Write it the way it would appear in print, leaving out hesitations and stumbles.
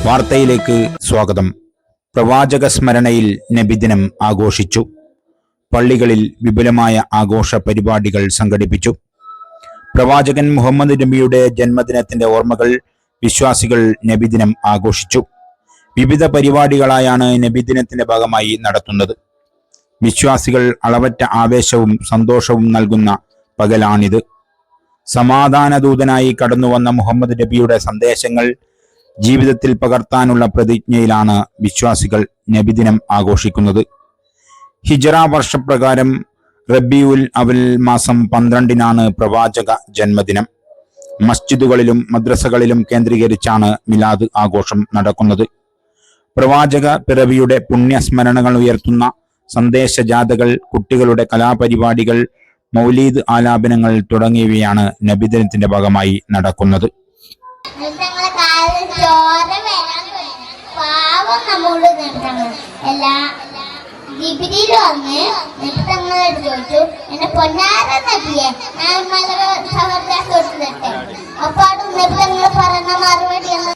വാർത്തയിലേക്ക് സ്വാഗതം. പ്രവാചക സ്മരണയിൽ നബിദിനം ആഘോഷിച്ചു. പള്ളികളിൽ വിപുലമായ ആഘോഷ പരിപാടികൾ സംഘടിപ്പിച്ചു. പ്രവാചകൻ മുഹമ്മദ് നബിയുടെ ജന്മദിനത്തിന്റെ ഓർമ്മകൾ വിശ്വാസികൾ നബിദിനം ആഘോഷിച്ചു. വിവിധ പരിപാടികളായാണ് നബിദിനത്തിന്റെ ഭാഗമായി നടത്തുന്നത്. വിശ്വാസികൾ അളവറ്റ ആവേശവും സന്തോഷവും നൽകുന്ന പകലാണിത്. സമാധാനദൂതനായി കടന്നുവന്ന മുഹമ്മദ് നബിയുടെ സന്ദേശങ്ങൾ ജീവിതത്തിൽ പകർത്താനുള്ള പ്രതിജ്ഞയിലാണ് വിശ്വാസികൾ നബിദിനം ആഘോഷിക്കുന്നത്. ഹിജറ വർഷപ്രകാരം റബീഉൽ അവൽ മാസം 12-നാണ് പ്രവാചക ജന്മദിനം. മസ്ജിദുകളിലും മദ്രസകളിലും കേന്ദ്രീകരിച്ചാണ് മിലാദ് ആഘോഷം നടക്കുന്നത്. പ്രവാചക പിറവിയുടെ പുണ്യസ്മരണകൾ ഉയർത്തുന്ന സന്ദേശജാഥകൾ, കുട്ടികളുടെ കലാപരിപാടികൾ, മൗലീദ് ആലാപനങ്ങൾ തുടങ്ങിയവയാണ് നബിദിനത്തിന്റെ ഭാഗമായി നടക്കുന്നത്. ചോദിച്ചു, എന്നെ പൊന്നാര നബിയെ ഞാൻ സഹോദര അപ്പൊ